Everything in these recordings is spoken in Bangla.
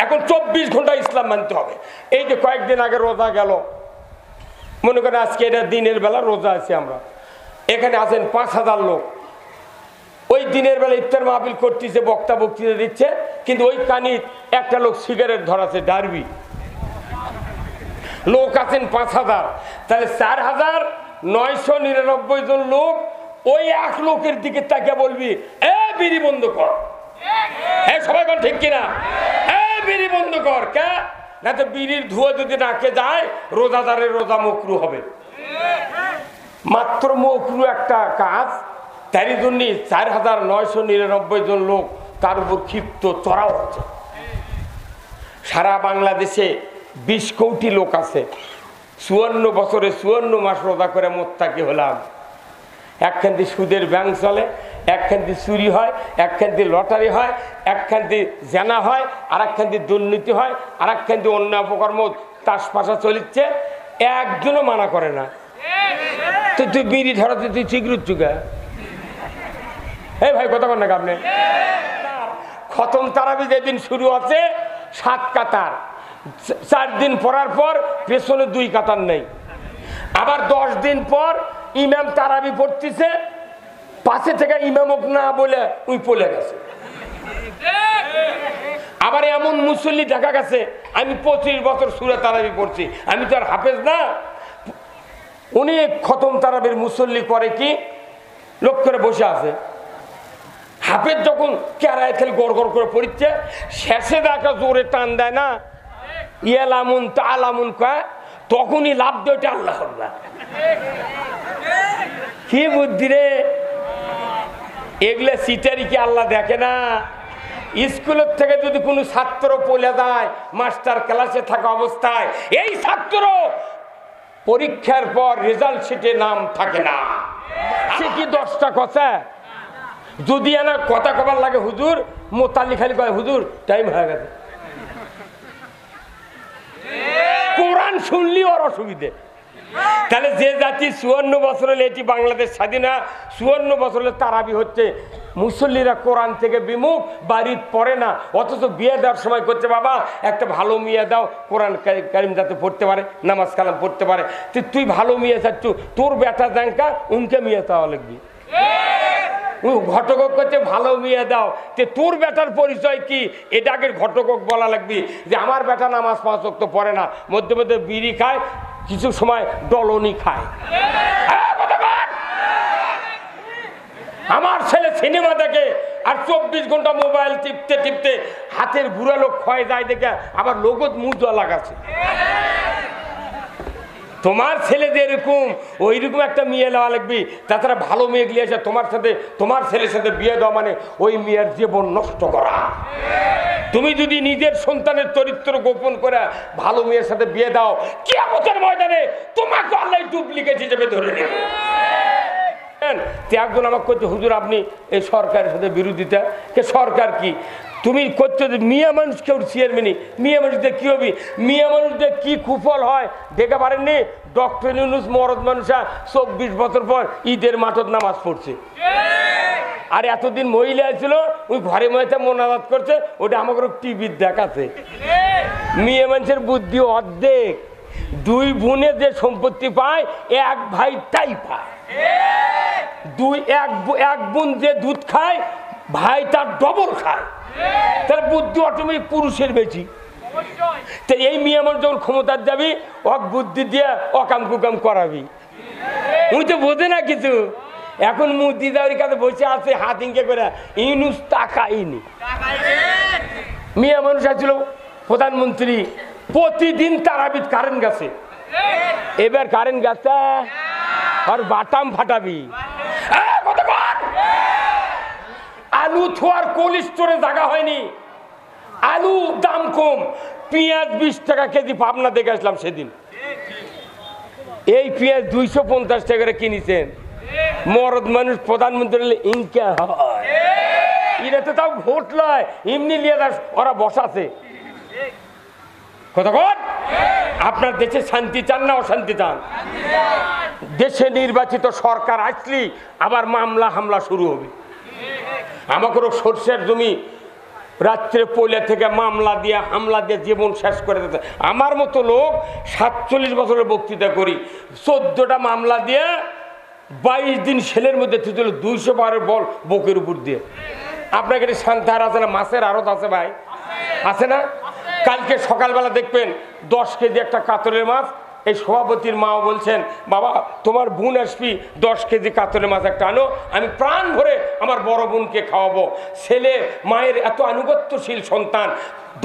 এখন 24 ঘন্টা ইসলাম মানতে হবে। এই যে কয়েকদিন আগে রোজা গেল, মনে করেন আজকে এটা দিনের বেলা রোজা আছি আমরা, এখানে আছেন 5000 লোক। ওই দিনের বেলা ইফতার মাহফিল করতেছে, বক্তা বক্তৃতা দিচ্ছে, কিন্তু ওই কানিত একটা লোক সিগারেট ধরাছে, ডারবি। লোক আছেন 5000, তাহলে 4999 জন লোক ওই এক লোকের দিকে তাকিয়ে বলবি এ বিড়ি বন্ধ কর। হ্যাঁ সবাই বল ঠিক কিনা? এই বিড়ি বন্ধ কর। কে না তো বিড়ির ধোঁয়া যদি নাকে যায় রোজাদারের রোজা মকরু হবে। মাত্র মকরু একটা কাজ, তারই জন্য 4999 জন লোক তার উপর ক্ষিপ্ত চড়াও হচ্ছে। সারা বাংলাদেশে 20 কোটি লোক আছে। 54 বছরে 54 মাস রোজা করে মোত্তাকি হলাম। একখান দিয়ে সুদের ব্যাংক চলে, একখান দিয়ে চুরি হয়, একখান দিয়ে লটারি হয়, একখান দিয়ে জেনা হয়, আর একখান দিয়ে দুর্নীতি হয়, আর একখান দিয়ে অন্য অপকর্ম তাসপাশা চলিচ্ছে, একজনও মানা করে না। তো তুই বিড়ি ধরাতে তুই সিগারেট চুকা। এই ভাই কথা বল না আপনি। খতম তারাবি যেদিন শুরু আছে 7 কাতার, 4 দিন পড়ার পর পেছনে 2 কাতার নেই। আবার 10 দিন পর ইমাম তারাবি পড়তেছে, পাশে থেকে ইমামক না বলে উই পড়ে গেছে। আবার এমন মুসল্লি দেখা গেছে, আমি 25 বছর সূরা তারাবি পড়ছি, আমি তো আর হাফেজ না। উনি খতম তারাবির মুসল্লি করে কি লোক করে বসে আছে। হাফেজ যখন কেরায় খেলে গড় গড় করে পড়ছে, শেষে দেখা জোরে টান দেয় না, ইয়ালামুন তালামুন কয়, তখনই লাভ দিয়ে ওটা আল্লাহ আকবার। কি বুদ্ধি রে! এগুলা সিটারি কি আল্লাহ দেখে না? স্কুলের থেকে যদি কোনো ছাত্র পড়ে যায় মাস্টার ক্লাসে থাকা অবস্থায়, এই ছাত্র পরীক্ষার পর রেজাল্ট শিটে নাম থাকে না। সে কি 10টা কথা যদি এনা কথা কবার লাগে, হুজুর মোতালি খালি কয় হুজুর টাইম হয়ে গেছে। কোরআন শুনলি ওর অসুবিধে। তাহলে যে জাতি 54 বছর হলে, এটি বাংলাদেশ স্বাধীন, 54 বছর হলে তারাবি হচ্ছে, মুসল্লিরা কোরআন থেকে বিমুখ, বাড়ির পড়ে না, অথচ বিয়ে দেওয়ার সময় করছে বাবা একটা ভালো মেয়ে দাও, কোরআন কারিম যাতে পড়তে পারে, নামাজ কালাম পড়তে পারে। তুই ভালো মেয়ে চাচ্ছু, তোর বেটা জাঙ্কা উনকে মেয়ে চাওয়া লাগবি। ঘটকক করছে ভালো মেয়ে দাও, তোর বেটার পরিচয় কি এটাকে ঘটকক বলা লাগবি যে আমার বেটা নামাজ 5 ওয়াক্ত পড়ে না, মধ্যে মধ্যে বিড়ি খায়, কিছু সময় ডলনি খায়। আমার ছেলে সিনেমা দেখে আর 24 ঘন্টা মোবাইল টিপতে টিপতে হাতের বুড়া লোক ক্ষয় যায় দেখে আবার লোগত মুজা লাগাচ্ছে। তোমার ছেলে যে এরকম ওইরকম একটা মেয়ে নেওয়া লাগবি, তাছাড়া ভালো মেয়ে গিয়ে এসে তোমার ছেলের সাথে বিয়ে দেওয়া মানে ওই মেয়ের জীবন নষ্ট করা। তুমি যদি নিজের সন্তানের চরিত্র গোপন করে ভালো মেয়ের সাথে বিয়ে দাও, কিয়ামতের ময়দানে তোমাকে আল্লাহ ডুপ্লিকেট হিসেবে ধরে নেবে। একজন আমাকে করছে হুজুর আপনি এই সরকারের সাথে বিরোধিতা, কে সরকার কি তুমি করছো? মিয়া মানুষ কেউ চেয়ারম্যানই, মিয়া মানুষদের কি হবি, মিয়া মানুষদের কি কুফল হয় দেখে পারেননি? ডক্টর ইউনূস মরদ মানুষা 24 বছর পর ঈদের মাঠত নামাজ পড়ছে। আর এতদিন মহিলা ছিল ওই ঘরে মহিলা মোনাজাত করছে, ওটা আমাকে টিভির দেখাচ্ছে। মেয়ে মানুষের বুদ্ধি অর্ধেক। 2 বোনে যে সম্পত্তি পায় 1 ভাই তাই পায়। এক বোন যে দুধ খায় ভাই তার ডবল খায়। তাহলে বুদ্ধি অটোমেটিক পুরুষের বেশি। তো এই মেয়ে মানুষ যখন ক্ষমতার যাবি অক বুদ্ধি দিয়ে অকাম কুকাম করাবি। উনি তো বোঝে না কিছু। এখন মুদি দাওয়ার কাছে বসে আছে হাত ইঙ্কে করে, ইউনূস তাকাইনি। মেয়ে মানুষ আছিল প্রধানমন্ত্রী, প্রতিদিন তারাবির কারেন্ট গেছে। এবার কারেন্ট গেছে আর বাটাম ফাটাবি। আলু থোয়ার কোল্ড স্টোরে জায়গা হয়নি, আলু দাম কম, পেঁয়াজ 20 টাকা কেজি পাবনা দেখে আসলাম সেদিন। এই পেঁয়াজ 250 টাকা করে কিনেছেন। মরদ মানুষ প্রধানমন্ত্রী হলে ইনকা হয়, এরা তো তাও ভোট লয়, এমনি নিয়ে ওরা বসাছে। কতক্ষণ আপনার দেশে শান্তি চান না অশান্তি চান? দেশে নির্বাচিত সরকার আসলেই আবার মামলা হামলা শুরু হবে। আমাকেও সরষের জমি রাত্রে পয়লা থেকে মামলা দিয়ে হামলা দিয়ে জীবন শেষ করে দিতে। আমার মতো লোক 47 বছরের বক্তৃতা করি, 14টা মামলা দিয়ে 22 দিন সেলের মধ্যে তুলে 200 বারের বল বুকের উপর দিয়ে। আপনাকে শান্তার আছে না, মাছের আড়ত আছে ভাই, আছে না? কালকে সকালবেলা দেখবেন 10 কেজি একটা কাতলের মাছ। এই সভাপতির মাও বলছেন, বাবা তোমার বোন আসবি, 10 কেজি কাতলের মাছ একটা আনো, আমি প্রাণ ভরে আমার বড় বোনকে খাওয়াবো। ছেলে মায়ের এত আনুগত্যশীল সন্তান,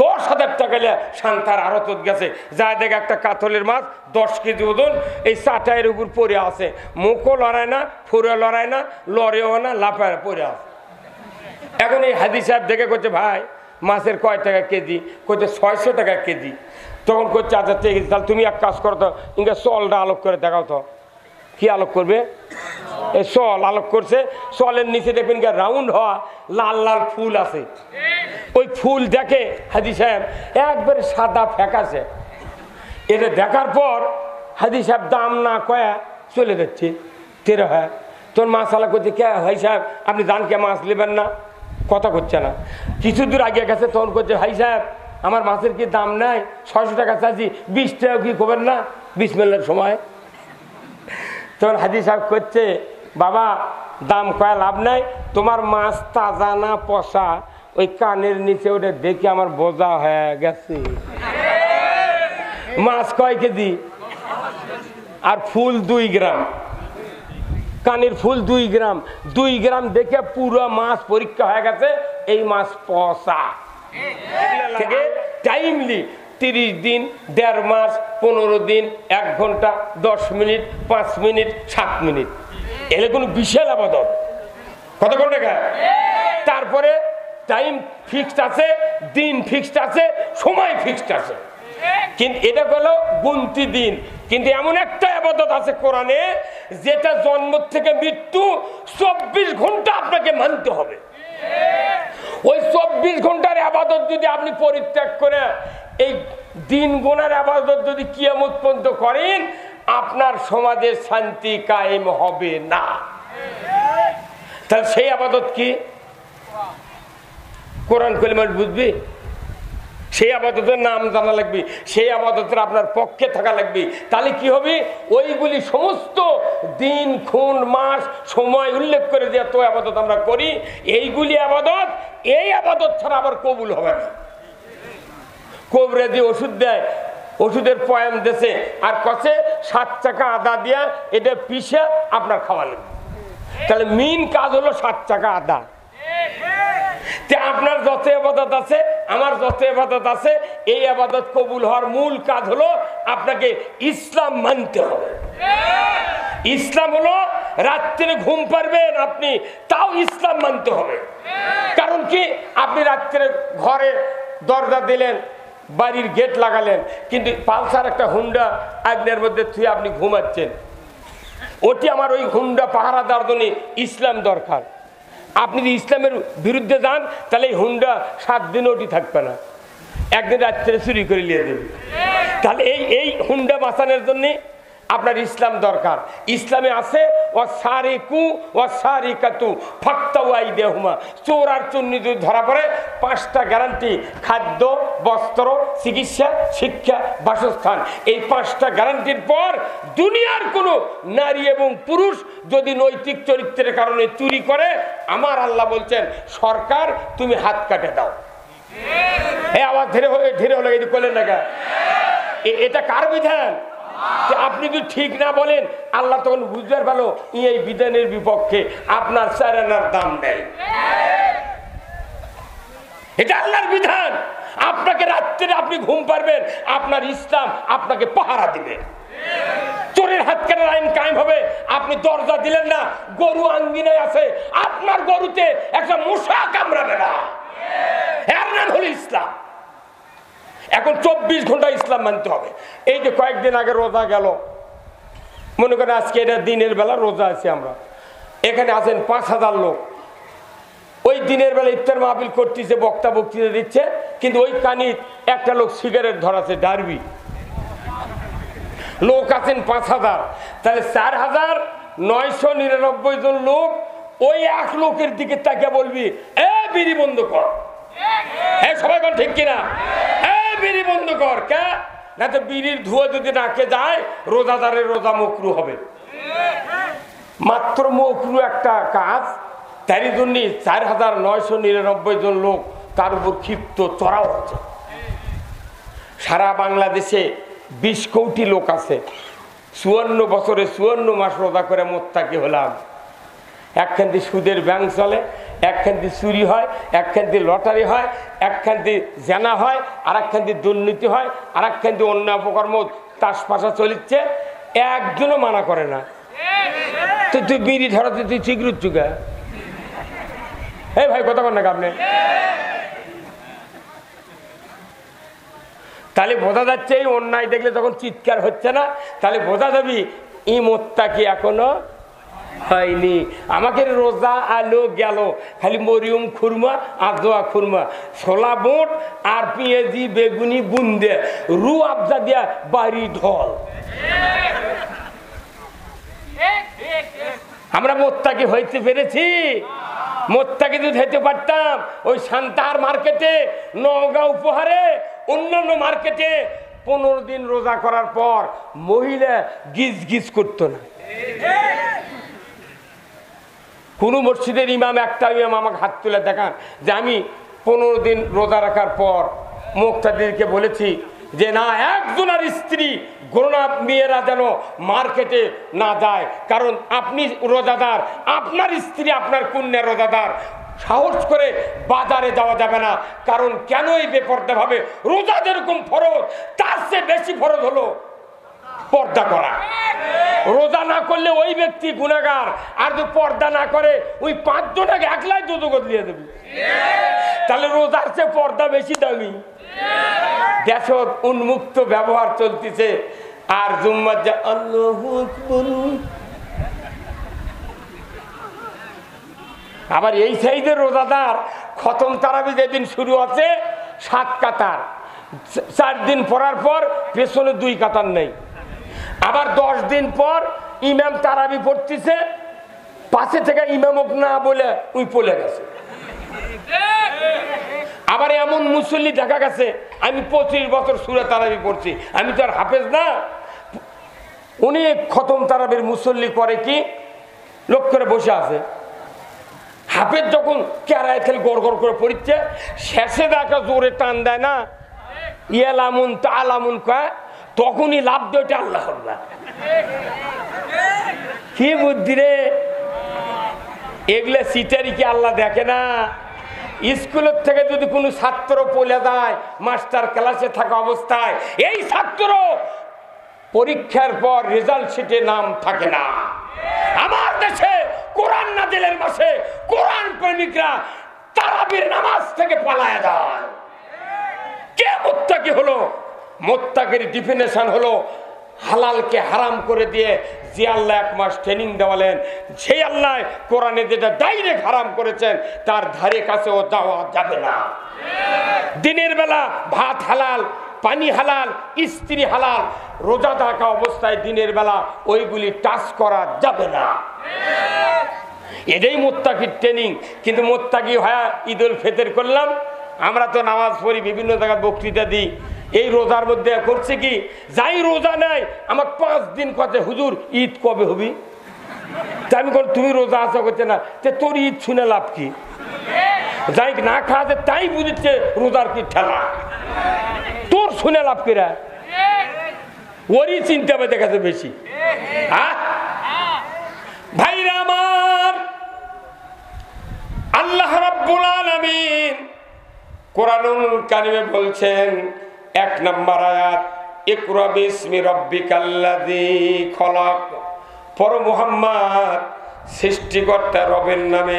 10,000 টাকা শান্তার আড়ত গেছে, যা দেখে একটা কাতলের মাছ 10 কেজি ওজন এই চাটাইয়ের উপর পড়ে আছে, মুখও লড়ায় না, ফুরে লড়ায় না, লড়েও না, লাফায় পড়ে আছে। এখন এই হাজি সাহেব দেখে করছে, ভাই মাছের কয় টাকা কেজি? করছে 600 টাকা কেজি। তখন করছে, আচ্ছা ঠিক আছে, তাহলে তুমি এক কাজ করো তো, ইনকা চলটা আলোক করে দেখাও তো। কি আলোক করবে? এই চল আলোক করছে, চলের নিচে দেখবেন রাউন্ড হওয়া লাল লাল ফুল আছে। ওই ফুল দেখে হাজি সাহেব একবারে সাদা ফ্যাকাশে। এটা দেখার পর হাজি সাহেব দাম না কয়া চলে যাচ্ছে। 13 তোর মাছ আলা করছে, কে ভাই সাহেব আপনি জান কে মাছ নেবেন না? কথা করছে না। কিছু দূর আগে গেছে, তখন করছে, ভাই সাহেব আমার মাছের কি দাম নাই? 600 টাকা চাইছি, 20 টাকা কি করবেন না? বিসমিল্লাহর সময়। তখন হাজি সাহেব করছে, বাবা দাম কয়া লাভ নাই, তোমার মাছ তাজা না পচা ওই কানের নিচে ওটা দেখে আমার বোঝা হয়ে গেছে। মাছ কয় কেজি? আর ফুল 2 গ্রাম, কানের ফুল 2 গ্রাম, 2 গ্রাম দেখে পুরো মাছ পরীক্ষা হয়ে গেছে, এই মাছ পচা। থেকে টাইমলি 30 দিন, 1.5 মাস, 15 দিন, 1 ঘন্টা, 10 মিনিট, 5 মিনিট, 7 মিনিট, এলে কোনো বিশাল আবাদত। কত টাকা? তারপরে টাইম ফিক্সড আছে, দিন ফিক্সড আছে, সময় ফিক্সড আছে, কিন্তু এটা হলো গুনতি দিন। কিন্তু এমন একটা ইবাদত আছে কোরআনে, যেটা জন্ম থেকে মৃত্যু 24 ঘন্টা আপনাকে মানতে হবে। ওই 24 ঘন্টার ইবাদত যদি আপনি পরিত্যাগ করে এই দিন গোনার ইবাদত যদি কিয়ামত পর্যন্ত করেন, আপনার সমাজের শান্তি কায়েম হবে না। তাহলে সেই ইবাদত কি? কোরআন কলিমা বুঝবি, সেই আবাদতের নাম জানা লাগবে, সেই আবাদতের আপনার পক্ষে থাকা লাগবে। তাহলে কি হবে? ওইগুলি সমস্ত দিন, খুন, মাস, সময় উল্লেখ করে যে এত আবাদত আমরা করি, এইগুলি আবাদত, এই আবাদত ছাড়া আবার কবুল হবে না। কবরে দিয়ে ওষুধ দেয়, ওষুধের পয়াম দেশে আর কষে 7 টাকা আদা দিয়া এটা পিষে আপনার খাওয়া লাগবে। তাহলে মেইন কাজ হলো 7 টাকা আদা। আপনার যত ইবাদত আছে, আমার যত ইবাদত আছে, এই ইবাদত কবুল হওয়ার মূল কাজ হলো আপনাকে ইসলাম মানতে হবে। ইসলাম হলো রাত্রে ঘুম পারবেন আপনি, তাও ইসলাম মানতে হবে। কারণ কি? আপনি রাত্রে ঘরে দরজা দিলেন, বাড়ির গেট লাগালেন, কিন্তু পালসার একটা হুন্ডা আগ্নের মধ্যে থুয়ে আপনি ঘুমাচ্ছেন, ওটি আমার ওই হুন্ডা পাহারা দেওয়ার জন্য ইসলাম দরকার। আপনি যদি ইসলামের বিরুদ্ধে যান, তাহলে এই হুন্ডা 7 দিন ওটি থাকবে না, একদিন রাত্রে চুরি করে নিয়ে দেবে। তাহলে এই হুন্ডা বাঁচানোর জন্য আপনার ইসলাম দরকার। ইসলামে আছে ওয়াসারিকু ওয়াসারিকাতু ফাক্তাউ আইদিয়াহুমা, চোর আর চুন্নি যদি ধরা পড়ে 5টা গ্যারান্টি: খাদ্য, বস্ত্র, চিকিৎসা, শিক্ষা, বাসস্থান। এই 5টা গ্যারান্টির পর দুনিয়ার কোনো নারী এবং পুরুষ যদি নৈতিক চরিত্রের কারণে চুরি করে, আমার আল্লাহ বলছেন সরকার তুমি হাত কাটে দাও। আবার ধীরে হলে এই করলেন না, এটা কার বিধান? আপনি যদি ঠিক না বলেন, আল্লাহ তখন বুঝবার ভালো এই বিধানের বিপক্ষে আপনার চারানার দাম নেই। এটা আল্লাহর বিধান। আপনাকে রাত্রে আপনি ঘুম পারবেন, আপনার ইসলাম আপনাকে পাহারা দিবে। চোরের হাত কাটার আইন কায়েম হবে। আপনি দরজা দিলেন না, গরু আঙ্গিনায় আছে, আপনার গরুতে একটা মশা কামড়াবে না, এর নাম হলো ইসলাম। এখন 24 ঘন্টা ইসলাম মানতে হবে। এই যে কয়েকদিন আগে রোজা গেল, মনে করেন আজকে এটা দিনের বেলা রোজা আছি আমরা, এখানে আছেন 5000 লোক। ওই দিনের বেলা ইফতার মাহফিল করতেছে, বক্তা বক্তৃতা দিচ্ছে, কিন্তু ওই কানি একটা লোক সিগারেট ধরাছে, ডারবি লোক আছেন 5000। তাহলে 4999 জন লোক ওই এক লোকের দিকে তাকে বলবি, এ বিড়ি বন্ধ কর, হ্যাঁ সবাই কোন ঠিক কিনা? হ্যাঁ বিড়ি বন্ধ কর, কে না তো বিড়ির ধোঁয়া যদি নাকে যায় রোজাদারের রোজা মকরু হবে। মাত্র মকরু একটা কাজ, তারই জন্য 4999 জন লোক তার উপর ক্ষিপ্ত চড়াও হচ্ছে। সারা বাংলাদেশে 20 কোটি লোক আছে। 54 বছরে 54 মাস রোজা করে মোত্তাকি হলাম। একখান দিয়ে সুদের ব্যাংক চলে, একখান দিয়ে চুরি হয়, একখান দিয়ে লটারি হয়, একখান দিয়ে জেনা হয়, আর একখান দিয়ে দুর্নীতি হয়, আর একখান দিয়ে অন্য অপকর্ম তাসপাশা চলিচ্ছে, একজনও মানা করে না। তুই বিড়ি ধরাতে তুই চিগরুত চুকা, এই ভাই কথা কন না আপনি? তাহলে বোঝা যাচ্ছে এই অন্যায় দেখলে যখন চিৎকার হচ্ছে না, তাহলে বোঝা যাবি এই মোত্তাকি এখনো হয়নি। আমাকে রোজা আলো গেল, খালি মরিয়ম খুরমা আর দোয়া খুরমা, ছোলা বুট আর পেঁয়াজি বেগুনি বুন্দে রু আবজা দিয়া বাড়ি ঢল। আমরা মোত্তাকি হইতে পেরেছি? মোত্তাকি যদি হইতে পারতাম ওই সান্তাহার মার্কেটে, নওগাঁ উপহারে, অন্যান্য মার্কেটে 15 দিন রোজা করার পর মহিলা গিজ গিজ করতো না। কোন মসজিদের ইমাম, একটা ইমাম আমাকে হাত তুলে দেখান যে আমি 15 দিন রোজা রাখার পর মুক্তাদিরকে বলেছি যে না, একজনের স্ত্রী গোনা মেয়েরা যেন মার্কেটে না যায়, কারণ আপনি রোজাদার, আপনার স্ত্রী আপনার কন্যা রোজাদার, সাহস করে বাজারে যাওয়া যাবে না। কারণ কেন এই বেপরদা ভাবে রোজা যেরকম ফরজ, তার চেয়ে বেশি ফরজ হলো পর্দা করা। রোজা না করলে ওই ব্যক্তি গুনাহগার, আর যদি পর্দা না করে ওই 5 জনকে একলাই দুদগত দিয়ে দেবে। তাহলে রোজার চেয়ে পর্দা বেশি দামি। দেশ উন্মুক্ত ব্যবহার চলতেছে, আর জুম্মার যা আল্লাহু আকবার। আবার এই সাইডের রোজাদার খতম তারাবি যেদিন শুরু আছে 7 কাতার, 4 দিন পড়ার পর পেছনে 2 কাতার নেই। আবার 10 দিন পর ইমাম তারাবি পড়তেছে, পাশে থেকে ইমামক না বলে উই পড়ে গেছে। আবার এমন মুসল্লি দেখা গেছে, আমি 25 বছর সূরা তারাবি পড়ছি, আমি তো আর হাফেজ না। উনি খতম তারাবির মুসল্লি করে কি লোক করে বসে আছে, হাফেজ যখন কেরায় খেলে গড় গড় করে পড়ছে, শেষে দেখা জোরে টান দেয় না, ইয়ালামুন তালামুন কয়, তখনই লাভ দিয়ে ওটা আল্লাহ আকবার। কি বুদ্ধি রে! এগুলা সিটারি কি আল্লাহ দেখে না? স্কুলের থেকে যদি কোনো ছাত্র পড়ে যায় মাস্টার ক্লাসে থাকা অবস্থায়, এই ছাত্র পরীক্ষার পর রেজাল্ট শিটে নাম থাকে না। আমার দেশে কোরআন নাজিলের মাসে কোরআন প্রেমিকরা তারাবির নামাজ থেকে পালায়া যায়। কে মুত্তাকি হলো? মুত্তাকির ডেফিনেশন হলো হালালকে হারাম করে দিয়ে যে আল্লাহ 1 মাস ট্রেনিং দেওয়ালেন, সেই আল্লাহ কোরআনে যেটা ডাইরেক্ট হারাম করেছেন তার ধারে কাছেও যাওয়া যাবে না। দিনের বেলা ভাত হালাল, পানি হালাল, স্ত্রী হালাল, রোজা থাকা অবস্থায় দিনের বেলা ওইগুলি টাচ করা যাবে না। এটাই মুত্তাকির ট্রেনিং। কিন্তু মুত্তাকি হয়ে ঈদুল ফিতর করলাম, আমরা তো নামাজ পড়ি, বিভিন্ন জায়গায় বক্তৃতা দিই, এই রোজার মধ্যে করছে কি, যাই রোজা নাই আমাকে 5 দিন কথা, হুজুর ঈদ কবে হবি? আমি কোন তুমি রোজা আছো করছে না, তোর ঈদ শুনে লাভ কি? যাই না খাওয়া তাই বুঝছে রোজার কি ঠেলা, তোর শুনে লাভ কিরা? ওরই চিন্তা দেখা যাচ্ছে বেশি। ভাইরা আমার, আল্লাহ রাব্বুল আলামিন কোরআনুল কারিমে বলছেন, 1 নম্বর আয়াত, ইকরা বিসমি রাব্বিকাল্লাযী খলাক। পর মুহাম্মদ, সৃষ্টিকর্তা রবের নামে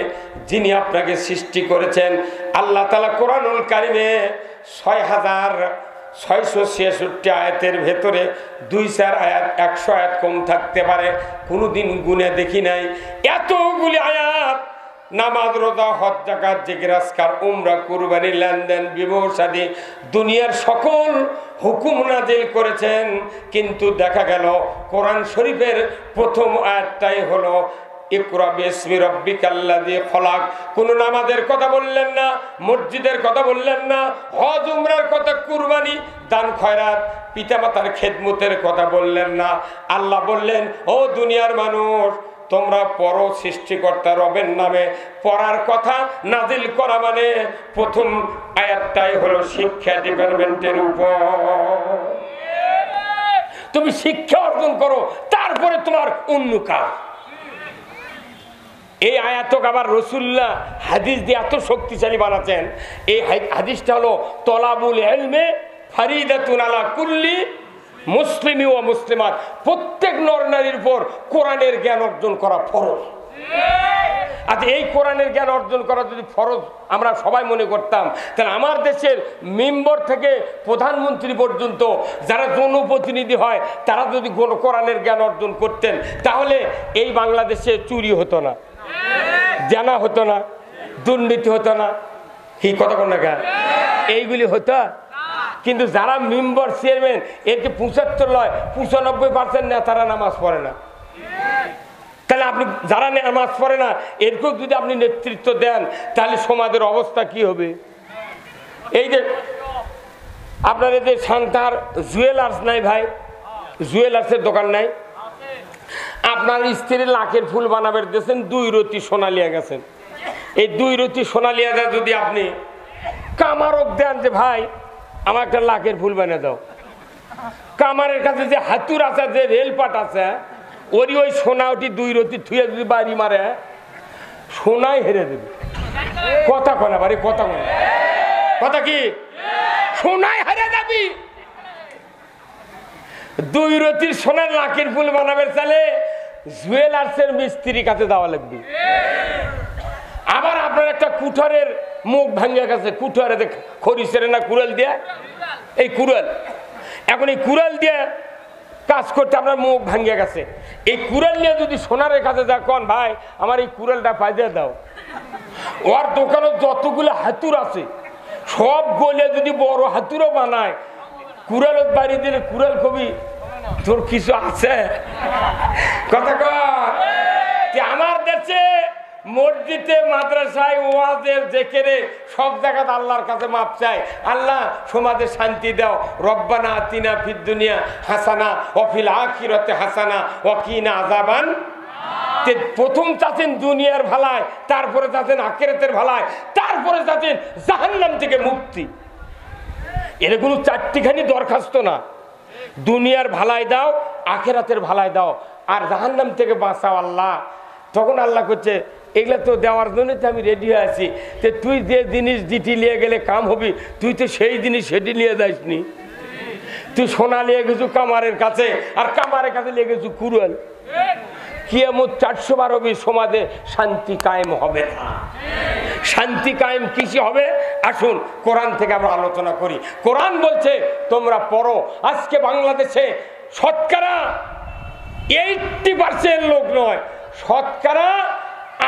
যিনি আপনাকে সৃষ্টি করেছেন। আল্লাহ তাআলা কোরআনুল কারিমে 6666 আয়াতের ভেতরে 2-4 আয়াত, 100 আয়াত কম থাকতে পারে, কোনোদিন গুনে দেখি নাই এতগুলি আয়াত। নামাজ, রোজা, হজ, যাকাত, জিকির, আজকার, উমরা, কুরবানি, লেনদেন, বিবাহ শাদী, দুনিয়ার সকল হুকুম নাজিল করেছেন। কিন্তু দেখা গেল কোরআন শরীফের প্রথম আয়াতটাই হলো ইকরা বিসমি রাব্বিকাল্লাযী খলাক। কোন নামাজের কথা বললেন না, মসজিদের কথা বললেন না, হজ উমরার কথা, কুরবানি, দান খয়রাত, পিতামাতার খেদমতের কথা বললেন না। আল্লাহ বললেন, ও দুনিয়ার মানুষ, তোমরা পড়ো সৃষ্টিকর্তা রবের নামে। পড়ার কথা নাজিল করা মানে প্রথম আয়াতটাই হলো শিক্ষা ডিপার্টমেন্টের উপর। তুমি শিক্ষা অর্জন করো, তারপরে তোমার অন্য কাজ। এই আয়াতক আবার রাসূলুল্লাহ হাদিস দিয়ে এত শক্তিশালী বানাচ্ছেন। এই হাদিসটা হলো তলাবুল ইলমে ফারিদাতুন আলা কুল্লি মুসলিমি ও মুসলিমাত। প্রত্যেক নর নারীর উপর কোরআনের জ্ঞান অর্জন করা ফরজ। আচ্ছা, এই কোরআনের জ্ঞান অর্জন করা যদি ফরজ আমরা সবাই মনে করতাম, তাহলে আমার দেশের মেম্বার থেকে প্রধানমন্ত্রী পর্যন্ত যারা জনপ্রতিনিধি হয় তারা যদি কোরআনের জ্ঞান অর্জন করতেন, তাহলে এই বাংলাদেশে চুরি হতো না, জানা হতো না, দুর্নীতি হতো না, কি কথা কোন না, এইগুলি হতো। কিন্তু যারা মেম্বার চেয়ারম্যান, এরকে 75 নয় 95% নেতারা নামাজ পড়ে না। তাহলে আপনি যারা নামাজ পড়ে না এরকেও যদি আপনি নেতৃত্ব দেন, তাহলে সমাজের অবস্থা কি হবে? এই যে আপনার এদের শান্তার জুয়েলার্স নাই ভাই, জুয়েলার্সের দোকান নাই। আপনার স্ত্রীর লাখের ফুল বানাবের দিয়েছেন, 2 রতি সোনা লিয়া গেছেন। এই 2 রতি সোনা লিয়া যায় যদি আপনি কামারক দেন যে ভাই আমার একটা লাখের ফুল বানিয়ে দাও, কামারের কাছে যে হাতুর আছে, যে রেলপাট আছে, ওরই ওই সোনা ওটি 2 রতি থুয়ে যদি বাড়ি মারে, সোনাই হেরে দেবে। কথা কনা বাড়ি, কথা কনা, কথা কি? সোনাই হেরে যাবি। 2 রতির সোনার লাখের ফুল বানাবে চালে জুয়েলার্সের মিস্ত্রির কাছে দেওয়া লাগবে। আবার আপনার একটা কুঠারের মুখ ভাঙিয়া গেছে, কুঠারে খরিসের না কুড়াল দিয়ে, এই কুড়াল, এখন এই কুড়াল দিয়ে কাজ করতে আপনার মুখ ভাঙিয়া গেছে। এই কুড়াল নিয়ে যদি সোনারের কাছে যা কন, ভাই আমার এই কুড়ালটা পাইয়ে দাও, ওর দোকানে যতগুলো হাতুর আছে সব গলে যদি বড় হাতুরও বানায়, কুড়ালত বাড়ি দিলে কুড়াল কবি তোর কিছু আছে কথা কর। আমার দেশে মসজিদে, মাদ্রাসায়, ওয়াজের, জিকিরে সব জায়গাতে আল্লাহর কাছে মাপ চাই, আল্লাহ সমাজে শান্তি দাও। রব্বানা আতিনা ফিদ দুনিয়া হাসানা ওয়া ফিল আখিরাতি হাসানা ওয়া কিনা আযাবান। প্রথম চাচ্ছেন দুনিয়ার ভালাই, তারপরে চাচ্ছেন আখিরাতের ভালাই, তারপরে চাচ্ছেন জাহান্নাম থেকে মুক্তি। এর কোনো চারটিখানি দরখাস্ত না। দুনিয়ার ভালাই দাও, আখিরাতের ভালাই দাও, আর জাহান্নাম থেকে বাঁচাও আল্লাহ। তখন আল্লাহ করছে এগুলা তো দেওয়ার জন্য তো আমি রেডি হয়ে আছি। তো তুই যে জিনিস দিটি নিয়ে গেলে কাম হবি, তুই তো সেই জিনিস সেটি নিয়ে যাসনি। তুই সোনা নিয়ে গেছু কামারের কাছে, আর কামারের কাছে নিয়ে গেছু কুড়াল। কিয়ামত 400 বার হবে, সমাজে শান্তি কায়েম হবে না। শান্তি কায়েম কিসে হবে? আসুন কোরআন থেকে আমরা আলোচনা করি। কোরআন বলছে তোমরা পড়ো। আজকে বাংলাদেশে শতকরা 80% লোক নয়, শতকরা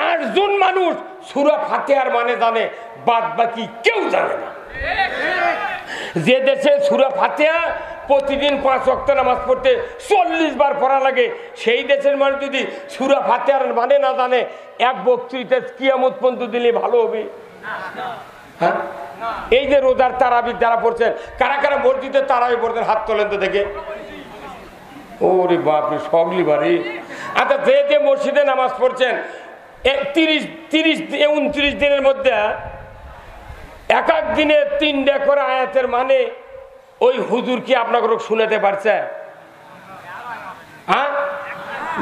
8 জন মানুষ সূরা ফাতিহার মানে জানে, বাদ বাকি কেউ জানে না। যে দেশে সূরা ফাতিহা প্রতিদিন 5 ওয়াক্ত নামাজ পড়তে 40 বার পড়া লাগে, সেই দেশের মানুষ যদি সূরা ফাতিহার মানে না জানে, এক বক্তৃতা কিয়ামত পর্যন্ত দিলে ভালো হবে? হ্যাঁ, এই যে রোজার তারাবি যারা পড়ছেন, কারা কারা মসজিদে তারাবি পড়ছেন হাত তোলেন তো দেখে। ওরে বাপরে, সবলি বাড়ি। আচ্ছা, যে যে মসজিদে নামাজ পড়ছেন 29 দিনের মধ্যে এক এক দিনে 3টা করে আয়াতের মানে ওই হুজুর কি আপনাকে শুনাতে পারছে? হ্যাঁ,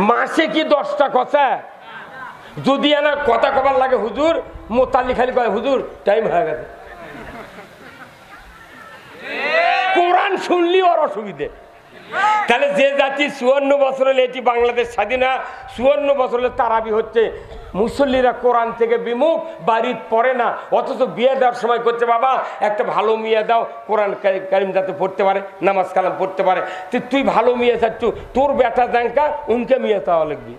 মাসে কি 10টা কথা? যদি এনা কথা কবার লাগে হুজুর, মোতালি খালি কয় হুজুর টাইম হয়ে গেছে। কোরআন শুনলি ওর অসুবিধে। তাহলে যে জাতি 54 বছর হলে, এটি বাংলাদেশ স্বাধীন 54 বছর হলে তারাবি হচ্ছে, মুসল্লিরা কোরআন থেকে বিমুখ, বাড়ি পড়ে না, অথচ বিয়ে দেওয়ার সময় করছে বাবা একটা ভালো মেয়ে দাও, কোরআন কারিম যাতে পড়তে পারে, নামাজ কালাম পড়তে পারে। তুই ভালো মেয়ে চাচ্ছ, তোর বেটা জাঙ্কা উনকে মেয়ে চাওয়া লাগবি।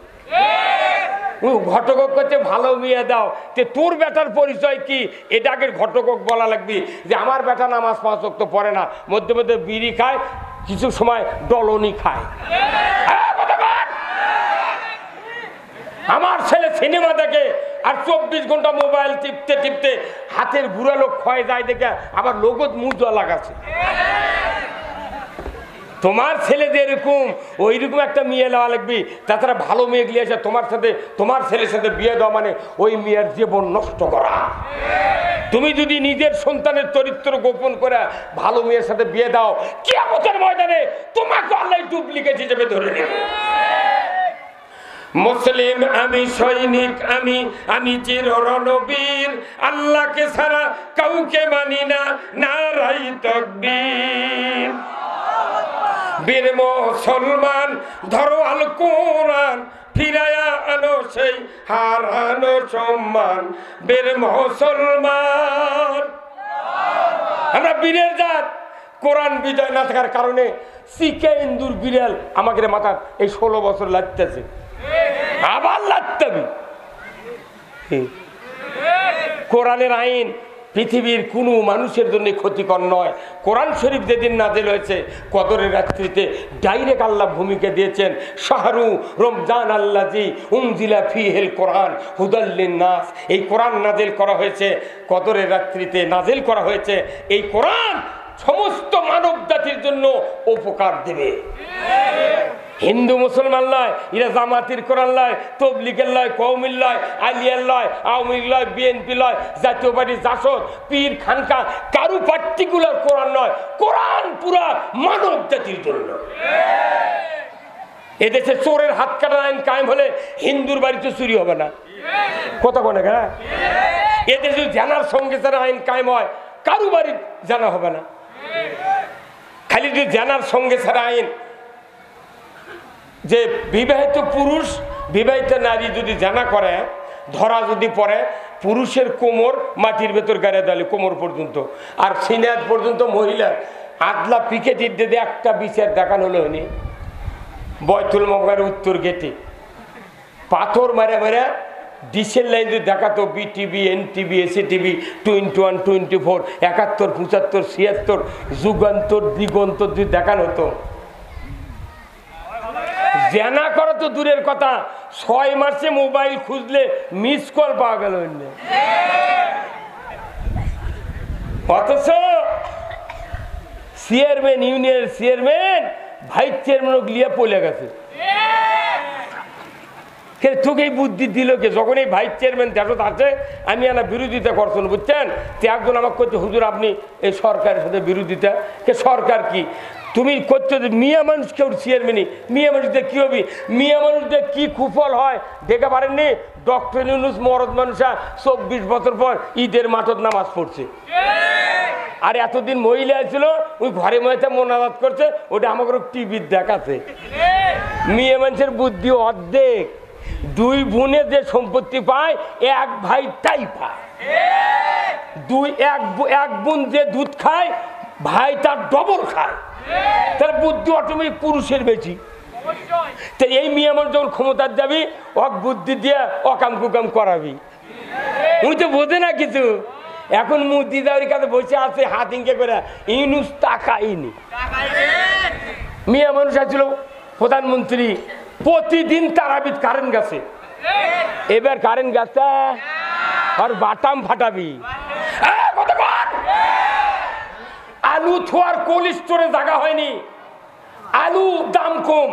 ঘটক করছে ভালো মেয়ে দাও, তোর বেটার পরিচয় কি এটা আগে ঘটক বলা লাগবি যে আমার বেটা নামাজ 5 ওয়াক্ত পড়ে না, মধ্যে মধ্যে বিড়ি খায়, কিছু সময় ডলনি খায়। আমার ছেলে সিনেমা দেখে আর 24 ঘন্টা মোবাইল টিপতে টিপতে হাতের বুড়ালো ক্ষয় যায় দেখে আবার লোগত মুজা লাগাচ্ছে। তোমার ছেলে যে এরকম ওইরকম একটা মেয়ে নেওয়া লাগবে, তাছাড়া ভালো মেয়ে গিয়ে এসে তোমার ছেলের সাথে বিয়ে দেওয়া মানে ওই মেয়ের জীবন নষ্ট করা। তুমি যদি নিজের সন্তানের চরিত্র গোপন করে ভালো মেয়ের সাথে বিয়ে দাও, কিয়ামতের ময়দানে তোমাকে আল্লাহ ডুপ্লিকেট হিসেবে ধরে নেবে। মুসলিম আমি, সৈনিক আমি, আমি চির রণবীর, আল্লাহকে ছাড়া কাউকে মানি না, নারাই তাকবীর। বীর মুসলমান ধরো আল কোরআন, ফিরায়া আনো সেই হারানো সম্মান। বীর মুসলমান আমরা বীরের জাত। কোরআন বিজয় না থাকার কারণে শিখে ইন্দুর বিড়াল আমাকে মাথা এই 16 বছর লাগতেছে, আবার লাগতে হবে। কোরআনের আইন পৃথিবীর কোনো মানুষের জন্য ক্ষতিকর নয়। কোরআন শরীফ যেদিন নাজিল হয়েছে কদরের রাত্রিতে ডাইরেক্ট আল্লাহ ভূমিকা দিয়েছেন, শাহরু রমজান আল্লাজি উনজিলা ফিহিল কোরআন হুদাল লিন্নাস। এই কোরআন নাজিল করা হয়েছে কদরের রাত্রিতে, নাজিল করা হয়েছে। এই কোরআন সমস্ত মানব জাতির জন্য উপকার দেবে। হিন্দু মুসলমান লয়, এরা জামাতির কোরআন লয়, তবলিগের লয়, কওমির লয়, আলিয়ার লয়, আওয়ামী লীগ লয়, বিএনপি লয়, জাতীয় পার্টি, জাসদ, পীর, খানকা, কারু পার্টিকুলার কোরআন নয়। কোরআন পুরা মানব জাতির জন্য। এদেশে চোরের হাত কাটার আইন কায়েম হলে হিন্দুর বাড়িতে চুরি হবে না, কথা বলে না। এদেশে জানার সঙ্গে যারা আইন কায়েম হয় কারু বাড়ি জানা হবে না। খালি যদি জানার সঙ্গে ছাড়া আইন, যে বিবাহিত পুরুষ বিবাহিত নারী যদি জানা করে, ধরা যদি পড়ে, পুরুষের কোমর মাটির ভেতর গাড়ে দেওয়ালে কোমর পর্যন্ত, আর সিনাত পর্যন্ত মহিলার আদলা পিকেটির দিতে একটা বিচার দেখানো হলো নি বয়তুল মক্কার উত্তর গেটে পাথর মারে মারে ডিসেল লাইন যদি দেখাতো, বিটিভি, এনটিভি, এসিটিভি, 21, 24, 71, 75, 76, যুগান্তর, দিগন্তর যদি দেখানো হতো, জানা করা তো দূরের কথা, 6 মাসে মোবাইল খুঁজলে মিস কল পাওয়া গেল। অথচ চেয়ারম্যান, ইউনিয়নের চেয়ারম্যান, ভাইস চেয়ারম্যান লিয়ে পড়ে গেছে। তোকে এই বুদ্ধি দিল কে? যখন এই ভাইস চেয়ারম্যান দেশত আছে, আমি না বিরোধিতা করছেন, বুঝছেন? তো একজন আমাকে করছে, হুজুর আপনি এই সরকারের সাথে বিরোধিতা, কে সরকার কি তুমি করছো? মিয়া মানুষ কেউ চেয়ারম্যানই, মিয়া মানুষদের কি হবি? মিয়া মানুষদের কি কুফল হয় দেখে পারেননি? ডক্টর ইউনূস মরদ মানুষা 24 বছর পর ঈদের মাঠত নামাজ পড়ছে। আর এতদিন মহিলা ছিল, ওই ঘরে মহিলা মোনাজাত করছে, ওটা আমাকে টিভির দেখাচ্ছে। মেয়ে মানুষের বুদ্ধি অর্ধেক। 2 বোনে যে সম্পত্তি পায়, 1 ভাই তাই পায়। এক বোন যে দুধ খায়, ভাই তার ডবল খায়। তার বুদ্ধি অটোমেটিক পুরুষের বেশি। তো এই মেয়ে মানুষ যখন ক্ষমতার যাবি, অক বুদ্ধি দিয়ে অকাম কুকাম করাবি। উনি তো বোঝে না কিছু। এখন মুদি দাওয়ার কাছে বসে আছে হাত ইঙ্কে করে, ইউনূস তাকাইনি। মেয়ে মানুষ আসছিল প্রধানমন্ত্রী, প্রতিদিন তারাবিদ কারেন্ট গেছে। এবার কারেন্ট গেছে আর বাটাম ফাটাবি। আলু থোয়ার কোল্ড স্টোরে জায়গা হয়নি, আলু দাম কম,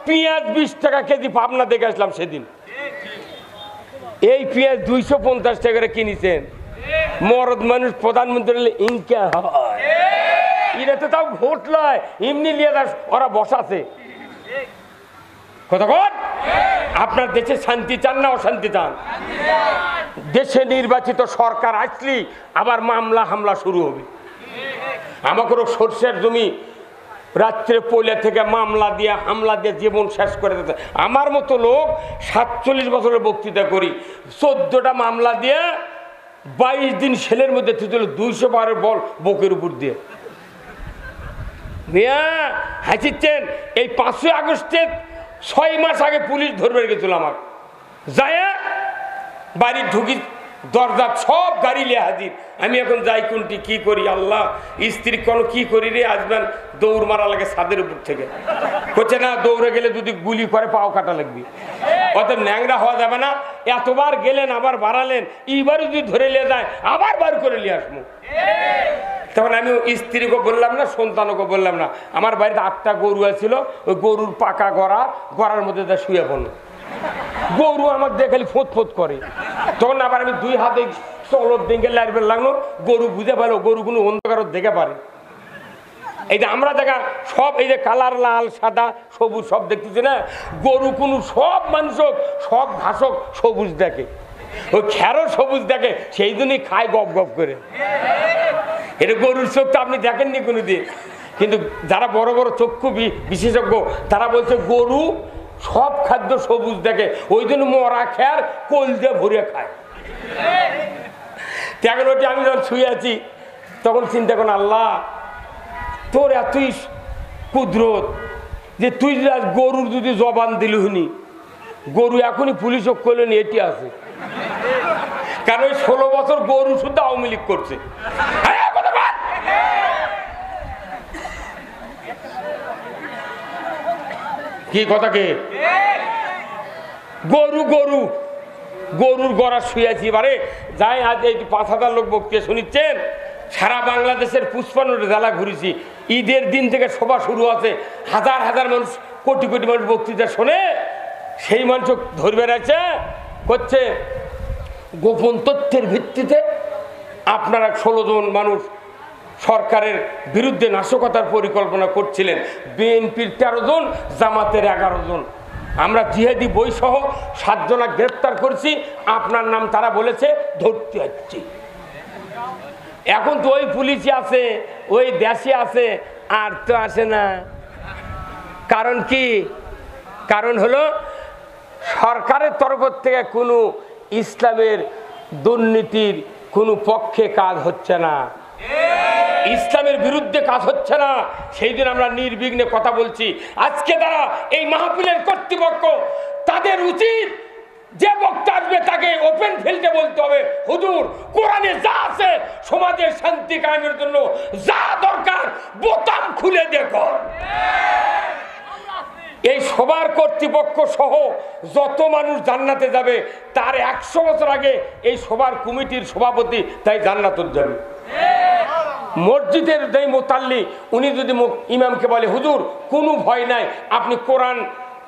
পেঁয়াজ 20 টাকা কেজি পাবনা দেখে আসলাম সেদিন। এই পেঁয়াজ 250 টাকা করে কিনেছেন। মরদ মানুষ প্রধানমন্ত্রী ইনকা হয়, এরা তো তাও ভোট লয়, এমনি নিয়ে ওরা বসাছে। কতক্ষণ আপনার দেশে শান্তি চান না অশান্তি চান? দেশে নির্বাচিত সরকার আসলি আবার মামলা হামলা শুরু হবে। আমাকেও সরষের জমি রাত্রে পয়লা থেকে মামলা দিয়ে হামলা দিয়ে জীবন শেষ করে দিতে। আমার মতো লোক 47 বছরের বক্তৃতা করি, 14টা মামলা দিয়ে 22 দিন সেলের মধ্যে তুলে 200 বারের বল বুকের উপর দিয়ে। মিয়া হাসিচ্ছেন, এই 5 আগস্টে 6 মাস আগে পুলিশ ধরবে গেছিল আমার, যায় বাড়ি ঢুকি, দরজা সব গাড়ি লিয়ে হাজির। আমি এখন যাই কোনটি কি করি, আল্লাহ স্ত্রী কোনো কি করি রে, আসবেন দৌড় মারা লাগে ছাদের উপর থেকে। হচ্ছে না, দৌড়ে গেলে যদি গুলি করে পাও কাটা লাগবে। অত ন্যাংরা হওয়া যাবে না। এতবার গেলেন আবার বাড়ালেন, এইবার যদি ধরে নিয়ে যায় আবার বার করে নিয়ে আসবো। তখন আমি স্ত্রীকে বললাম না, সন্তানকে বললাম না, আমার বাড়িতে 8টা গরু আছিল, ওই গরুর পাকা গড়ার মধ্যে যা শুয়ে পড়লো। গরু আমার দেখে খালি ফোঁত ফোঁত করে। তখন আবার আমি 2 হাতে চলর দেখে লাইবের লাগলো, গরু বুঝে পেলো গরু কোনো অন্ধকার দেখে পারে। এই যে আমরা দেখা সব এই যে কালার লাল সাদা সবুজ সব দেখতেছি না, গরু কোনো সব মানুষ সব ঘাসক সবুজ দেখে, ওই খেরো সবুজ দেখে, সেই জন্যই খায় গপ গপ করে। এটা গরুর চোখ তো আপনি দেখেননি কোনোদিন, কিন্তু যারা বড় বড় চক্ষু বিশেষজ্ঞ তারা বলছে গরু সব খাদ্য সবুজ দেখে, ওই জন্য মরা খেয়ার কোল দিয়ে ভরে খায়। এখন ওটি আমি যখন শুয়ে আছি তখন চিন্তা করেন, আল্লাহ তোর এতই কুদরত যে তুই গরুর যদি জবান দিলি হুনি, গরু এখনই পুলিশ করলেন এটি আছে। কারণ ওই 16 বছর গরু শুদ্ধ আওয়ামী লীগ করছে। কি কথা কে গরু গরু গরুর গড়া শুয়েছি এবারে যাই। আজ এই 5,000 লোক বক্তৃতা শুনিচ্ছেন, সারা বাংলাদেশের 55 জেলা ঘুরেছি। ঈদের দিন থেকে সভা শুরু আছে, হাজার হাজার মানুষ, কোটি কোটি মানুষ বক্তৃতা শোনে। সেই মানুষ ধরবে রয়েছে করছে গোপন তথ্যের ভিত্তিতে আপনারা 16 জন মানুষ সরকারের বিরুদ্ধে নাশকতার পরিকল্পনা করছিলেন, বিএনপির 13 জন, জামাতের 11 জন। আমরা জিহাদি বই সহ 7 জনা গ্রেপ্তার করছি, আপনার নাম তারা বলেছে ধরতে হচ্ছে। এখন তো ওই পুলিশই আছে, ওই দেশে আছে, আর তো আসে না। কারণ কি? কারণ হলো সরকারের তরফ থেকে কোনো ইসলামের দুর্নীতির কোনো পক্ষে কাজ হচ্ছে না, ইসলামের বিরুদ্ধে কাজ হচ্ছে না। সেই দিন আমরা নির্বিঘ্নে কথা বলছি। আজকে তারা এই মাহফিলের কর্তৃপক্ষ, তাদের উচিত যে বক্তা আসবে তাকে ওপেন ফিল্ডে বলতে হবে, হুজুর কোরআনে যা আছে সমাজের শান্তি কায়েমের জন্য যা দরকার বোতাম খুলে দেখো। এই সবার কর্তৃপক্ষ সহ যত মানুষ জান্নাতে যাবে তার 100 বছর আগে এই সবার কমিটির সভাপতি তাই জান্নাতে যাবে। মসজিদের যেই মোতাল্লি উনি যদি ইমামকে বলে হুজুর কোনো ভয় নাই, আপনি কোরআন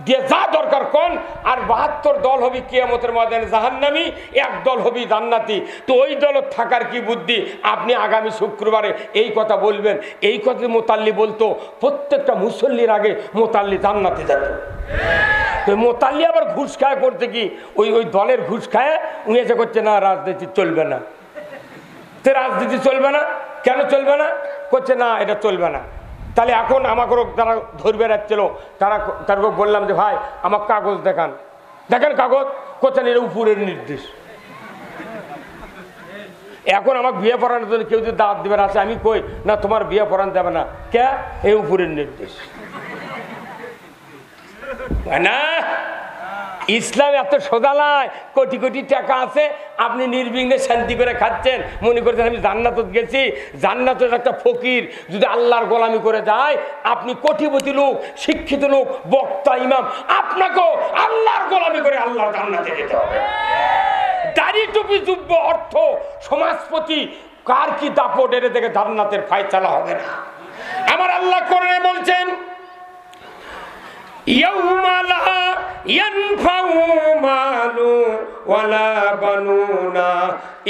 দিয়ে যা দরকার কোন, আর 72 দল হবে কিয়ামতের ময়দানে জাহান্নামী, 1 দল হবে জান্নাতি, তো ওই দল থাকার কি বুদ্ধি, আপনি আগামী শুক্রবারে এই কথা বলবেন। এই কথা মোতাল্লি বলতো, প্রত্যেকটা মুসল্লির আগে মোতাল্লি জান্নাতে যেত। তো মোতাল্লি আবার ঘুষ খায় করতে কি, ওই দলের ঘুষ খায় উনি এসে করছে না রাজনীতি চলবে না। তো রাজনীতি চলবে না কেন? চলবে না করছে না, এটা চলবে না। তাহলে এখন আমাকেও যারা ধরবে রাখছিল তারপর বললাম যে ভাই আমার কাগজ দেখান, দেখেন কাগজ, করছেন এটা উপরের নির্দেশ। এখন আমাকে বিয়ে পড়ানোর জন্য কেউ যদি দাওয়াত দেবে আছে, আমি কই না তোমার বিয়ে পড়ানো যাবে না, কে? এই উপরের নির্দেশ না। ইসলাম এত সোজা নয়, কোটি কোটি টাকা আছে, আপনি নির্বিঘ্নে শান্তি করে খাচ্ছেন, মনে করছেন আমি জান্নাত গেছি। জান্নাতের একটা ফকির যদি আল্লাহর গোলামি করে যায়, আপনি কোটিপতি লোক, শিক্ষিত লোক, বক্তা, ইমাম, আপনাকেও আল্লাহর গোলামি করে আল্লাহর জান্নাতে যেতে হবে। দাড়ি টুপি যুব্য অর্থ সমাজপতি কার কি দাপট, এটা থেকে জান্নাতের ফায়সালা হবে না। আমার আল্লাহ কোরআনে বলছেন ইয়াউমা লা ইয়ানফাউ মালু ওয়ালা বানুনা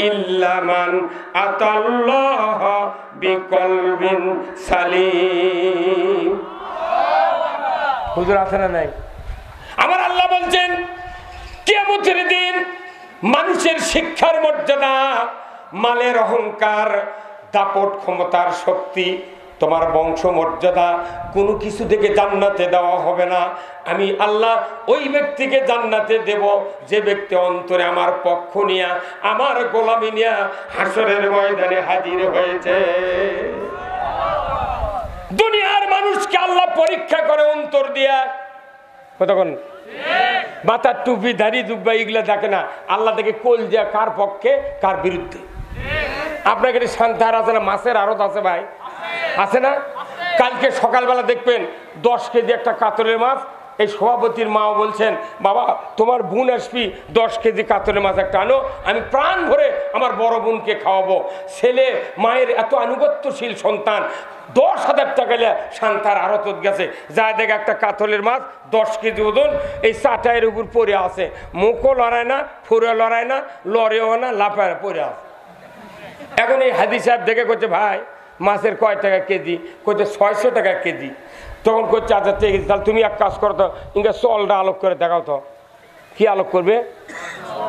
ইল্লা মান আতাল্লাহ বিকলবিন সালিম। হুজুর আছে না নাই? আমার আল্লাহ বলছেন কিয়ামতের দিন মানুষের শিক্ষার মর্যাদা, মালের অহংকার, দাপট, ক্ষমতার শক্তি, তোমার বংশ মর্যাদা কোনো কিছু থেকে জান্নাতে দেওয়া হবে না। আমি আল্লাহ ওই ব্যক্তিকে জান্নাতে দেব যে ব্যক্তি অন্তরে আমার পক্ষ নিয়ে, আমার গোলামি নিয়ে হাসরের ময়দানে হাজির হয়েছে। দুনিয়ার মানুষকে আল্লাহ পরীক্ষা করে অন্তর দিয়া, কতক্ষণ মাথার টুপি, দাড়ি, জুব্বা এগুলা দেখে না, আল্লাহ দেখে কোল দিয়া কার পক্ষে কার বিরুদ্ধে। আপনাকে শান্তার আছে না, মাছের আড়ত আছে ভাই, আছে না? কালকে সকালবেলা দেখবেন 10 কেজি একটা কাতলের মাছ এই সভাপতির মাও বলছেন, বাবা তোমার বোন আসবি 10 কেজি কাতলের মাছ একটা আনো, আমি প্রাণ ভরে আমার বড় বোনকে খাওয়াবো। ছেলে মায়ের এত আনুগত্যশীল সন্তান, 10,000 টাকা শান্তার আড়তত গেছে, যা দেখে একটা কাতলের মাছ 10 কেজি ওজন এই চাটাইয়ের উপর পড়ে আছে, মুখও লড়ায় না, ফুরে লড়ায় না, লড়েও না, লাফায় পড়ে আছে। এখন এই হাজি সাহেব দেখে করছে, ভাই মাছের কয় টাকা কেজি? করছে 600 টাকা কেজি। তখন করছে, আচ্ছা ঠিক আছে, তাহলে তুমি এক কাজ করো তো, ইনকা চলটা আলোক করে দেখাও তো। কি আলোক করবে?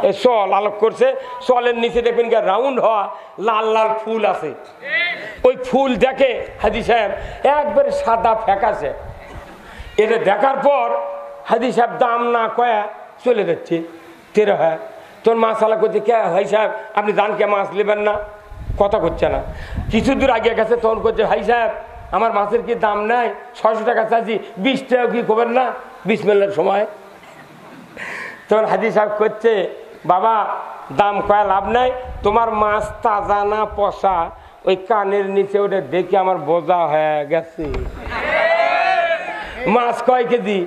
এই চল আলোক করছে, চলের নিচে দেখবেন রাউন্ড হওয়া লাল লাল ফুল আছে। ওই ফুল দেখে হাজি সাহেব একবারে সাদা ফ্যাকাশে। এটা দেখার পর হাজি সাহেব দাম না কয়া চলে যাচ্ছে। 13 তোর মাছ আলা করছে, কে ভাই সাহেব আপনি জান কে মাছ নেবেন না? কথা করছে না। কিছু দূর আগে গেছে, তখন করছে, ভাই সাহেব আমার মাছের কি দাম নাই? 600 টাকা চাইছি, 20 টাকা কি করবেন না? বিসমিল্লাহর সময়। তখন হাজি সাহেব করছে, বাবা দাম কয়া লাভ নাই, তোমার মাছ তাজা না পচা ওই কানের নিচে ওটা দেখে আমার বোঝা হয়ে গেছে। মাছ কয় কেজি?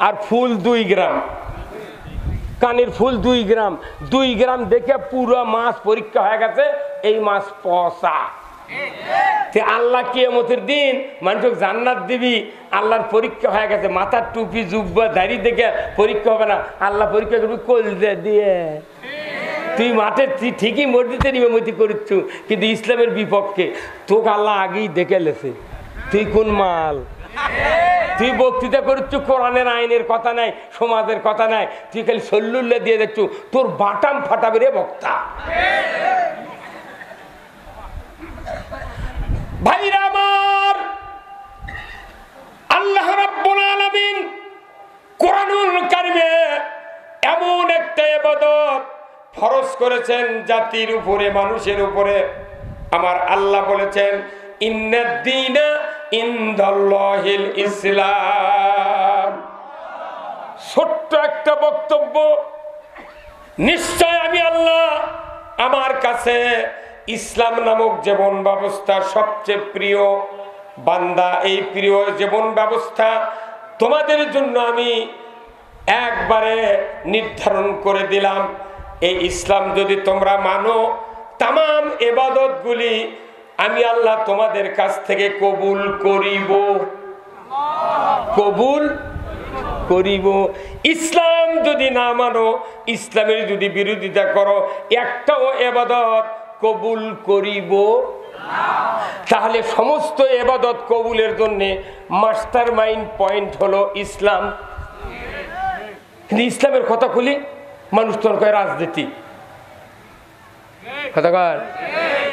আর ফুল 2 গ্রাম, কানের ফুল 2 গ্রাম, 2 গ্রাম দেখে পুরো মাছ পরীক্ষা হয়ে গেছে, এই মাছ পচা। আল্লাহ কিয়ামতের দিন মানুষকে জান্নাত দিবি, আল্লাহর পরীক্ষা হয়ে গেছে, মাথার টুপি জুব্বা দাড়ি দেখে পরীক্ষা হবে না, আল্লাহ পরীক্ষা করবি কলজা দিয়ে। তুই মাঠে ঠিকই মসজিদের ইমামতি করিচ্ছ, কিন্তু ইসলামের বিপক্ষে, তোকে আল্লাহ আগেই দেখে লেছে তুই কোন মাল। তুই বক্তৃতা করছ, কোরআনের আইনের কথা নাই, সমাজের কথা নাই, তুই খালি সল্লুল্লাহ দিয়ে দেখছ, তোর বাটাম ফাটাবে রে বক্তা। ভাইরা আমার, আল্লাহ রাব্বুল আলামিন কোরআনুল কারিমে এমন একটা ইবাদত ফরজ করেছেন জাতির উপরে, মানুষের উপরে। আমার আল্লাহ বলেছেন, ইন্নাদ দীনা ইনদাল্লাহিল ইসলাম। ছোট্ট একটা বক্তব্য, নিশ্চয় আমি আল্লাহ, আমার কাছে ইসলাম নামক জীবন ব্যবস্থা সবচেয়ে প্রিয়। বান্দা, এই প্রিয় জীবন ব্যবস্থা তোমাদের জন্য আমি একবারে নির্ধারণ করে দিলাম। এই ইসলাম যদি তোমরা মানো, তামাম ইবাদতগুলি আমি আল্লাহ তোমাদের কাছ থেকে কবুল করিব, কবুল করিব। ইসলাম যদি না মানো, ইসলামের যদি বিরোধিতা করো, একটাও ইবাদত কবুল করিব। তাহলে সমস্ত ইবাদত কবুলের জন্য মাস্টার মাইন্ড পয়েন্ট হলো ইসলাম। কিন্তু ইসলামের কথা খুলি, মানুষ তো কয় রাজনীতি কথা কয়।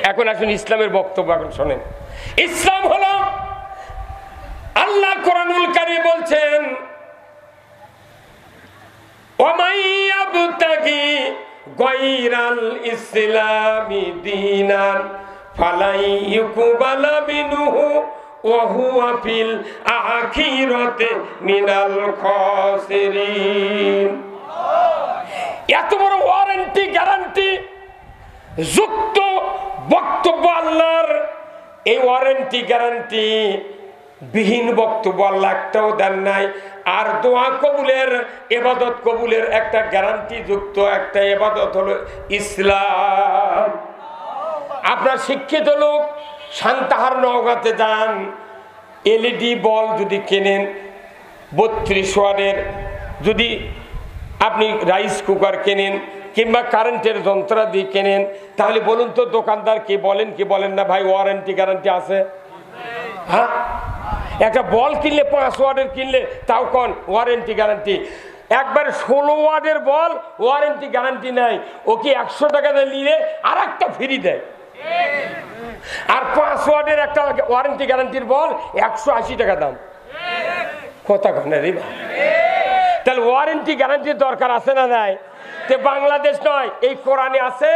এখন আসুন ইসলামের বক্তব্য এখন শোনেন। ইসলাম হলো, আল্লাহ কোরআনুল কারীমে বলছেন, ওয়ামাইয়াবতাগি গায়রাল ইসলামি দীনান ফালাই ইউকবালা মিনহু ওয়া হুয়া ফিল আখিরাতি মিনাল খাসিরিন। এত বড় ওয়ারেন্টি গ্যারান্টি যুক্ত বক্তব্য আল্লাহর। এই ওয়ারেন্টি গ্যারান্টি বিহীন বক্তব্য আল্লাহ একটাও দেন নাই। আর দোয়া কবুলের, ইবাদত কবুলের একটা গ্যারান্টি যুক্ত একটা ইবাদত হলো ইসলাম। আপনার শিক্ষিত লোক সান্তাহার নওগাঁতে যান, এলইডি বল যদি কেনেন 32 ওয়াটের, যদি আপনি রাইস কুকার কেনেন কিংবা কারেন্টের যন্ত্রাদি কেনেন, তাহলে বলুন তো দোকানদার কি বলেন কি বলেন না, ভাই ওয়ারেন্টি গ্যারান্টি আছে? হ্যাঁ, একটা বল কিনলে 5 ওয়াটের কিনলে তাও কোন ওয়ারেন্টি গ্যারান্টি। একবার 16 ওয়াটের বল ওয়ারেন্টি গ্যারান্টি নাই, ও কি 100 টাকা দিয়ে নিলে আর একটা ফ্রি দেয়। আর 5 ওয়াটের একটা ওয়ারেন্টি গ্যারান্টির বল 180 টাকা দাম। কথা কন রে ভাই, তাহলে ওয়ারেন্টি গ্যারান্টির দরকার আছে না নাই? তে বাংলাদেশ নয়, এই কোরআনে আছে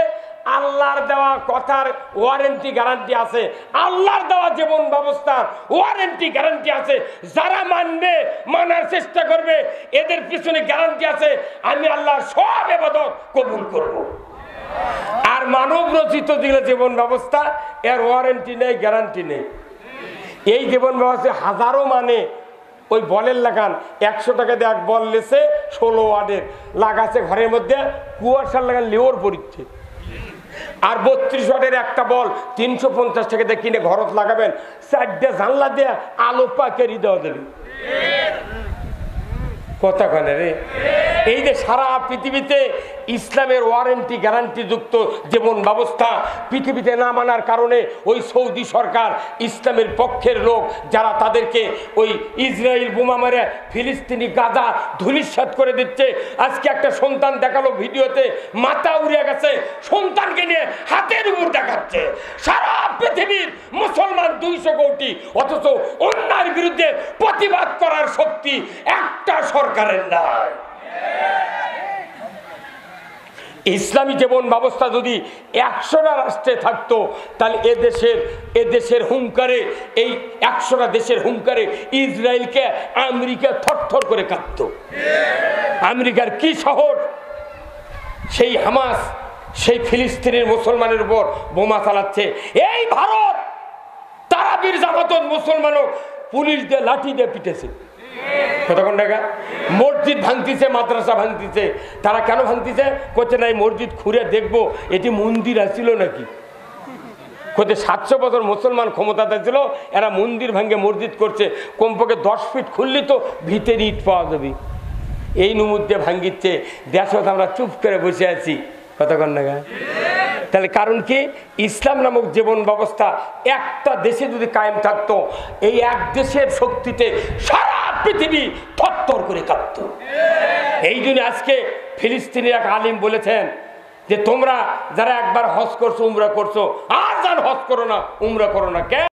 আল্লাহর দেওয়া কথার ওয়ারেন্টি গ্যারান্টি আছে, আল্লাহর দেওয়া জীবন ব্যবস্থার ওয়ারেন্টি গ্যারান্টি আছে। যারা মানবে, মানার চেষ্টা করবে, এদের পিছনে গ্যারান্টি আছে, আমি আল্লাহর সব ইবাদত কবুল করব। আর মানব রচিত যেগুলো জীবন ব্যবস্থা, এর ওয়ারেন্টি নেই, গ্যারান্টি নেই। এই জীবন ব্যবস্থা হাজারো মানে ওই বলের লাগান 100 টাকা দিয়ে এক বল লেছে 16 ওয়ার্ডের লাগাছে ঘরের মধ্যে, কুয়াশার লাগান লেওর পড়ছে। আর 32 ওয়াটের একটা বল 350 টাকা দিয়ে কিনে ঘরত লাগাবেন, 4টে জানলা দিয়ে আলো পাকেরি দেওয়া দেবে। কথা কেন রে? এই যে সারা পৃথিবীতে ইসলামের ওয়ারেন্টি গ্যারান্টি যুক্ত জীবন ব্যবস্থা পৃথিবীতে না মানার কারণে ওই সৌদি সরকার ইসলামের পক্ষের লোক যারা তাদেরকে ওই ইসরায়েল বোমা মেরে ফিলিস্তিনি গাজা ধূলিসাৎ করে দিচ্ছে। আজকে একটা সন্তান দেখালো ভিডিওতে, মাথা উড়ে গেছে, সন্তানকে নিয়ে হাতের উপর দেখাচ্ছে। সারা পৃথিবীর মুসলমান 200 কোটি, অথচ অন্যায়ের বিরুদ্ধে প্রতিবাদ করার শক্তি একটা সরকারের নাই। ইসলামী জীবন ব্যবস্থা যদি 100টা রাষ্ট্রে থাকতো, তাহলে এদেশের হুঙ্কারে, এই 100টা দেশের হুঙ্কারে ইসরায়েলকে আমেরিকা থরথর করে কাঁপত। আমেরিকার কি শহর? সেই হামাস সেই ফিলিস্তিনের মুসলমানের উপর বোমা চালাচ্ছে। এই ভারত তারাবির জামাতত মুসলমানও পুলিশ দিয়ে লাঠি দিয়ে পিটেছে। কতক্ষণ টাকা মসজিদ ভাঙতিছে, মাদ্রাসা ভাঙতিছে। তারা কেন ভাঙতিছে? করছে না এই মসজিদ খুঁড়ে দেখবো এটি মন্দির আসছিল নাকি। কোথায় 700 বছর মুসলমান ক্ষমতাতে ছিল, এরা মন্দির ভাঙে মসজিদ করছে। কমপক্ষে 10 ফিট খুললে তো ভিতরে ইট পাওয়া যাবে। এই নমুদ্দে ভাঙ্গিচ্ছে, দেশত আমরা চুপ করে বসে আছি। কতক্ষণ টাকা তাহলে কারণ কি? ইসলাম নামক জীবন ব্যবস্থা একটা দেশে যদি কায়েম থাকতো, এই এক দেশের শক্তিতে সারা পৃথিবী থরথর করে কাঁপত। এই জন্য আজকে ফিলিস্তিনের এক আলিম বলেছেন যে তোমরা যারা একবার হজ করছো, উমরা করছো, আর যান হজ করো না, উমরা করো না। কেন?